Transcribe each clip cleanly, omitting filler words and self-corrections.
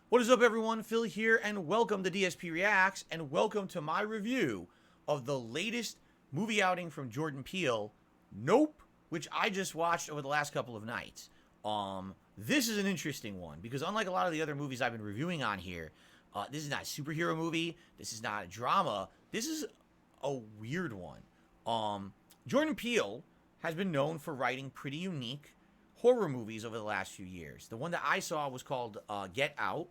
What is up, everyone? Phil here, and welcome to DSPReacts, and welcome to my review of the latest movie outing from Jordan Peele, Nope, which I just watched over the last couple of nights. This is an interesting one because unlike a lot of the other movies I've been reviewing on here, this is not a superhero movie. This is not a drama. This is a weird one. Jordan Peele has been known for writing pretty unique horror movies over the last few years. The one that I saw was called Get Out,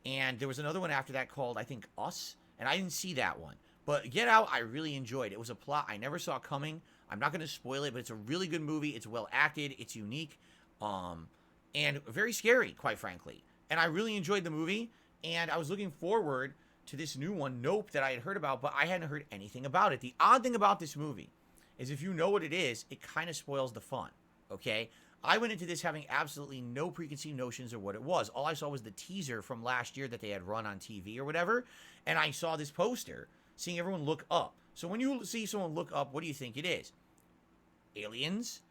and there was another one after that called, I think, Us, and I didn't see that one. But Get Out, I really enjoyed. It was a plot I never saw coming. I'm not going to spoil it, but it's a really good movie. It's well acted. It's unique, and very scary, quite frankly. And I really enjoyed the movie, and I was looking forward to this new one, Nope, that I had heard about, but I hadn't heard anything about it. The odd thing about this movie is if you know what it is, it kind of spoils the fun, okay? I went into this having absolutely no preconceived notions of what it was. All I saw was the teaser from last year that they had run on TV or whatever, and I saw this poster, seeing everyone look up. So when you see someone look up, what do you think it is? Aliens?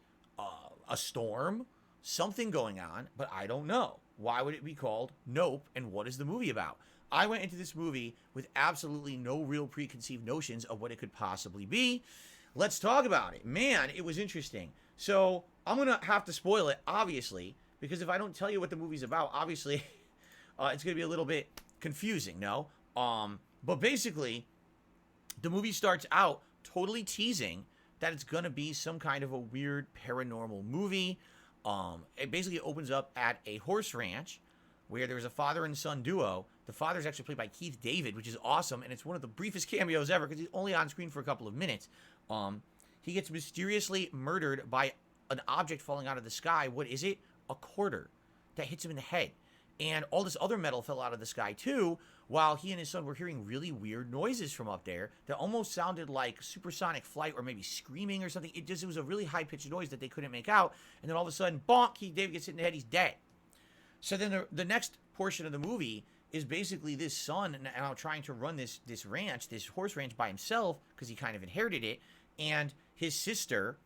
A storm? Something going on, but I don't know. Why would it be called Nope, and what is the movie about? I went into this movie with absolutely no real preconceived notions of what it could possibly be. Let's talk about it. Man, it was interesting. So I'm going to have to spoil it, obviously, because if I don't tell you what the movie's about, obviously, it's going to be a little bit confusing, no? But basically, the movie starts out totally teasing that it's going to be some kind of a weird paranormal movie. It basically opens up at a horse ranch where there's a father and son duo. The father's actually played by Keith David, which is awesome, and it's one of the briefest cameos ever because he's only on screen for a couple of minutes. He gets mysteriously murdered by an object falling out of the sky. What is it? A quarter that hits him in the head. And all this other metal fell out of the sky too, while he and his son were hearing really weird noises from up there that almost sounded like supersonic flight or maybe screaming or something. It was a really high-pitched noise that they couldn't make out. And then all of a sudden, bonk, Keith David gets hit in the head, he's dead. So then the next portion of the movie is basically this son now trying to run this ranch, this horse ranch by himself because he kind of inherited it. And his sister,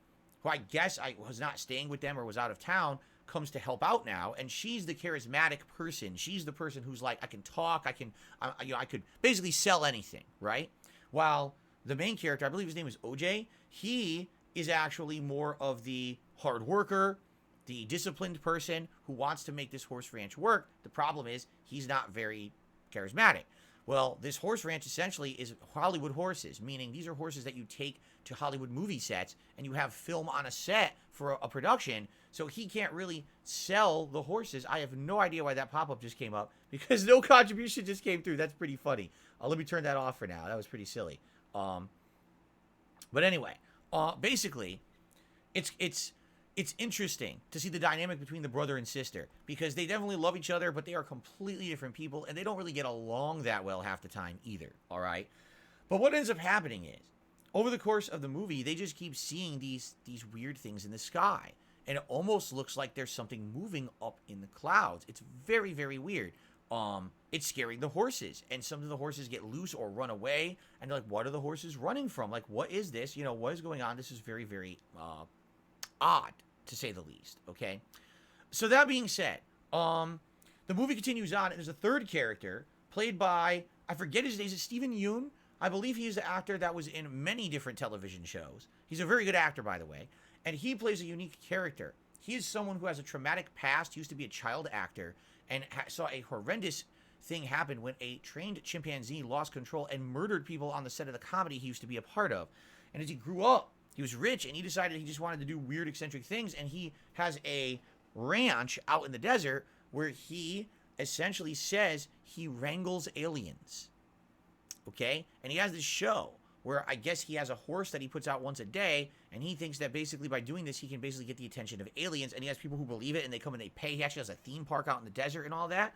who I guess was not staying with them or was out of town, comes to help out now, and she's the charismatic person. She's the person who's like, I can talk, I could basically sell anything, right? While the main character, I believe his name is OJ, he is actually more of the hard worker, the disciplined person who wants to make this horse ranch work. The problem is he's not very charismatic. Well, this horse ranch essentially is Hollywood horses, meaning these are horses that you take to Hollywood movie sets and you have film on a set for a production, so he can't really sell the horses. I have no idea why that pop-up just came up because no contribution just came through. That's pretty funny. Let me turn that off for now. That was pretty silly. But anyway, basically, it's interesting to see the dynamic between the brother and sister because they definitely love each other, but they are completely different people, and they don't really get along that well half the time either, all right? But what ends up happening is, over the course of the movie, they just keep seeing these weird things in the sky, and it almost looks like there's something moving up in the clouds. It's very, very weird. It's scaring the horses, and some of the horses get loose or run away, and they're like, what are the horses running from? Like, what is this? You know, what is going on? This is very, very odd, to say the least, okay? So that being said, the movie continues on, and there's a third character played by, I forget his name, is it Stephen Yeun? I believe he's the actor that was in many different television shows. He's a very good actor, by the way, and he plays a unique character. He is someone who has a traumatic past. He used to be a child actor and saw a horrendous thing happen when a trained chimpanzee lost control and murdered people on the set of the comedy he used to be a part of. And as he grew up, he was rich, and he decided he just wanted to do weird, eccentric things, and he has a ranch out in the desert where he essentially says he wrangles aliens, okay? And he has this show where I guess he has a horse that he puts out once a day, and he thinks that basically by doing this, he can basically get the attention of aliens, and he has people who believe it, and they come and they pay. He actually has a theme park out in the desert and all that.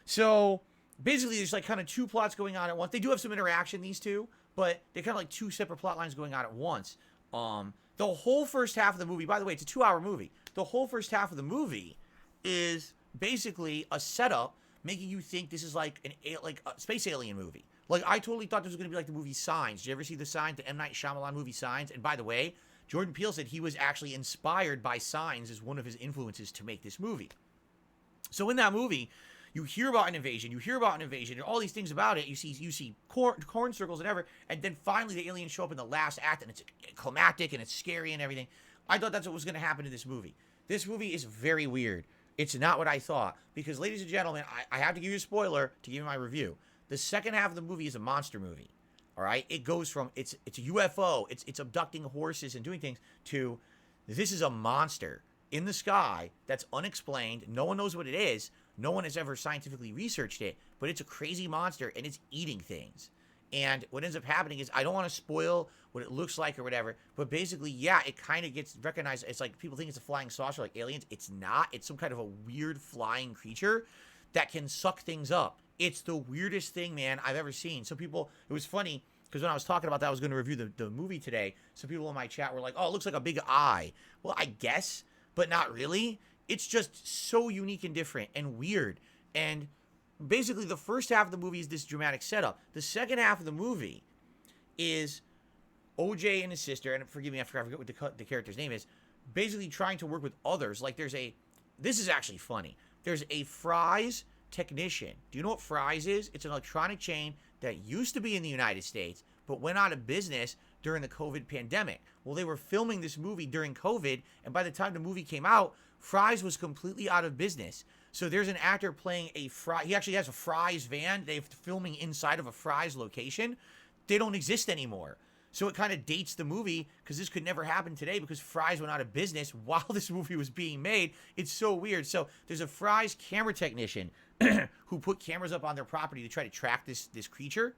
So basically, there's like kind of two plots going on at once. They do have some interaction, these two, but they're kind of like two separate plot lines going on at once. The whole first half of the movie, by the way, it's a 2-hour movie. The whole first half of the movie is basically a setup making you think this is like a space alien movie. Like, I totally thought this was going to be like the movie Signs. Did you ever see the Signs, the M. Night Shyamalan movie Signs? And by the way, Jordan Peele said he was actually inspired by Signs as one of his influences to make this movie. So in that movie, you hear about an invasion, and all these things about it. You see corn circles and ever, and then finally the aliens show up in the last act, and it's climactic and it's scary and everything. I thought that's what was going to happen in this movie. This movie is very weird. It's not what I thought, because, ladies and gentlemen, I have to give you a spoiler to give you my review. The second half of the movie is a monster movie. All right, it goes from it's a UFO, it's abducting horses and doing things, to this is a monster in the sky that's unexplained. No one knows what it is. No one has ever scientifically researched it, but it's a crazy monster and it's eating things. And what ends up happening is, I don't want to spoil what it looks like or whatever, but basically, yeah, it kind of gets recognized. It's like people think it's a flying saucer like aliens. It's not. It's some kind of a weird flying creature that can suck things up. It's the weirdest thing, man, I've ever seen. So people, it was funny, because when I was talking about that, I was going to review the movie today. So people in my chat were like, oh, it looks like a big eye. Well, I guess, but not really. It's just so unique and different and weird. And basically, the first half of the movie is this dramatic setup. The second half of the movie is OJ and his sister, and forgive me, I forget what the character's name is, basically trying to work with others. Like, this is actually funny. There's a Fry's technician. Do you know what Fry's is? It's an electronic chain that used to be in the United States, but went out of business during the COVID pandemic. Well, they were filming this movie during COVID, and by the time the movie came out, Fry's was completely out of business. So there's an actor playing a Fry. He actually has a Fry's van. They're filming inside of a Fry's location. They don't exist anymore. So it kind of dates the movie, because this could never happen today, because Fry's went out of business while this movie was being made. It's so weird. So there's a Fry's camera technician who put cameras up on their property to try to track this creature.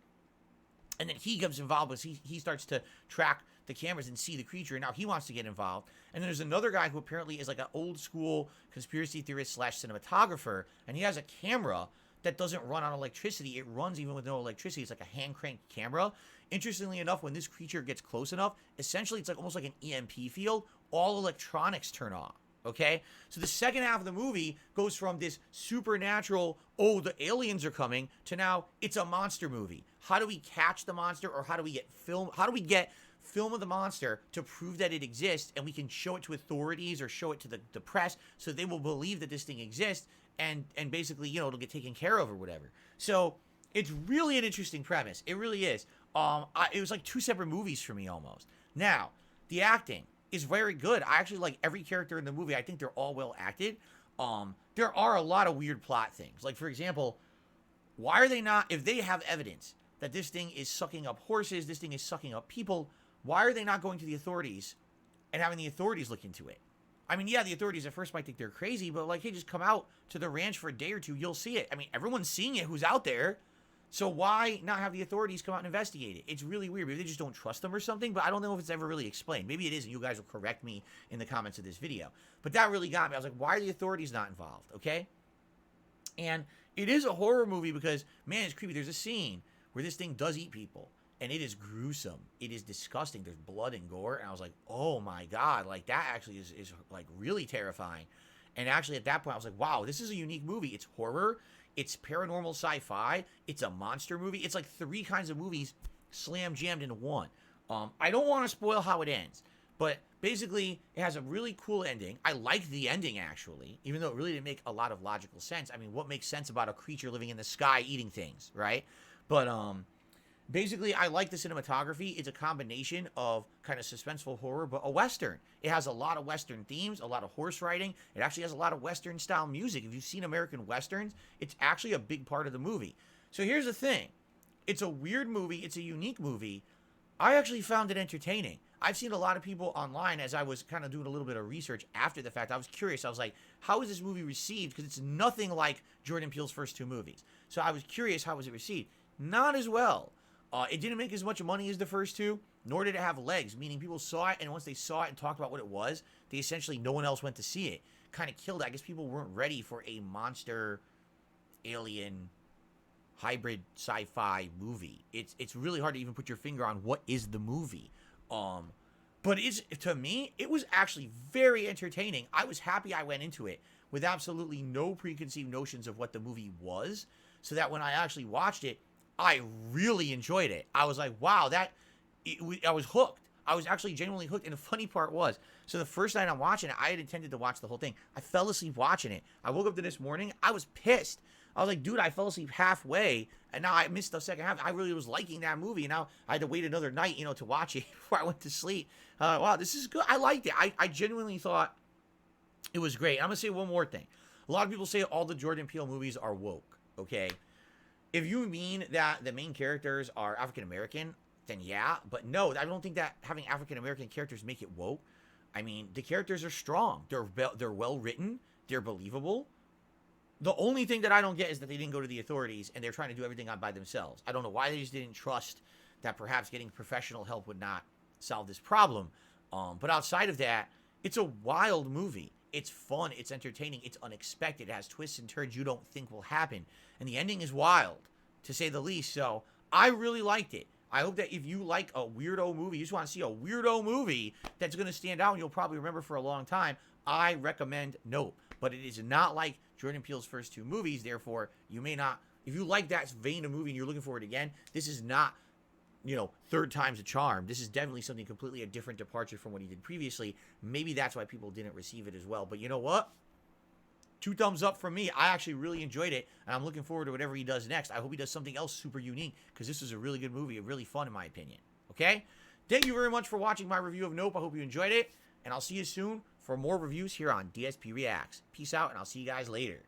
And then he comes involved because he starts to track the cameras and see the creature, and now he wants to get involved. And then there's another guy who apparently is like an old school conspiracy theorist / cinematographer, and he has a camera that doesn't run on electricity. It runs even with no electricity. It's like a hand cranked camera. Interestingly enough, when this creature gets close enough, essentially it's like almost like an EMP field. All electronics turn off. Okay, so the second half of the movie goes from this supernatural, oh, the aliens are coming, to now it's a monster movie. How do we catch the monster, or how do we get film? How do we get film of the monster to prove that it exists, and we can show it to authorities or show it to the press, so they will believe that this thing exists, and basically, you know, it'll get taken care of or whatever. So it's really an interesting premise. It really is. It was like two separate movies for me almost. Now, the acting is very good. I actually like every character in the movie. I think they're all well acted. There are a lot of weird plot things. Like, for example, why are they not, if they have evidence that this thing is sucking up horses, this thing is sucking up people, why are they not going to the authorities and having the authorities look into it? I mean, yeah, the authorities at first might think they're crazy, but like, hey, just come out to the ranch for a day or two, you'll see it. I mean, everyone's seeing it who's out there. So why not have the authorities come out and investigate it? It's really weird. Maybe they just don't trust them or something, but I don't know if it's ever really explained. Maybe it is, and you guys will correct me in the comments of this video. But that really got me. I was like, why are the authorities not involved? Okay? And it is a horror movie because, man, it's creepy. There's a scene where this thing does eat people, and it is gruesome. It is disgusting. There's blood and gore, and I was like, oh my God, like that actually is like really terrifying. And actually at that point, I was like, wow, this is a unique movie. It's horror. It's paranormal sci-fi. It's a monster movie. It's like three kinds of movies slam jammed into one. I don't want to spoil how it ends, but basically it has a really cool ending. I like the ending, actually, even though it really didn't make a lot of logical sense. I mean, what makes sense about a creature living in the sky eating things, right? But basically, I like the cinematography. It's a combination of kind of suspenseful horror, but a Western. It has a lot of Western themes, a lot of horse riding. It actually has a lot of Western-style music. If you've seen American Westerns, it's actually a big part of the movie. So here's the thing. It's a weird movie. It's a unique movie. I actually found it entertaining. I've seen a lot of people online, as I was kind of doing a little bit of research after the fact. I was curious. I was like, how is this movie received? Because it's nothing like Jordan Peele's first two movies. So I was curious, how was it received? Not as well. It didn't make as much money as the first two, nor did it have legs, meaning people saw it, and once they saw it and talked about what it was, they essentially, no one else went to see it. Kind of killed it. I guess people weren't ready for a monster, alien, hybrid sci-fi movie. It's really hard to even put your finger on what is the movie. But to me, it was actually very entertaining. I was happy I went into it with absolutely no preconceived notions of what the movie was, so that when I actually watched it, I really enjoyed it. I was like, wow, I was hooked. I was actually genuinely hooked. And the funny part was, so the first night I'm watching it, I had intended to watch the whole thing. I fell asleep watching it. I woke up the next morning. I was pissed. I was like, dude, I fell asleep halfway, and now I missed the second half. I really was liking that movie, and now I had to wait another night, to watch it before I went to sleep. Wow, this is good. I liked it. I genuinely thought it was great. I'm going to say one more thing. A lot of people say all the Jordan Peele movies are woke, okay? If you mean that the main characters are African-American, then yeah. But no, I don't think that having African-American characters make it woke. I mean, the characters are strong. They're well-written. They're believable. The only thing that I don't get is that they didn't go to the authorities and they're trying to do everything by themselves. I don't know why they just didn't trust that perhaps getting professional help would not solve this problem. But outside of that, it's a wild movie. It's fun. It's entertaining. It's unexpected. It has twists and turns you don't think will happen. And the ending is wild, to say the least. So I really liked it. I hope that if you like a weirdo movie, you just want to see a weirdo movie that's going to stand out and you'll probably remember for a long time, I recommend Nope. But it is not like Jordan Peele's first two movies. Therefore, you may not, if you like that vein of movie and you're looking for it again, this is not, third time's a charm. This is definitely something completely a different departure from what he did previously. Maybe that's why people didn't receive it as well. But you know what? 2 thumbs up from me. I actually really enjoyed it, and I'm looking forward to whatever he does next. I hope he does something else super unique, because this is a really good movie, really fun in my opinion. Okay? Thank you very much for watching my review of Nope. I hope you enjoyed it, and I'll see you soon for more reviews here on DSP Reacts. Peace out, and I'll see you guys later.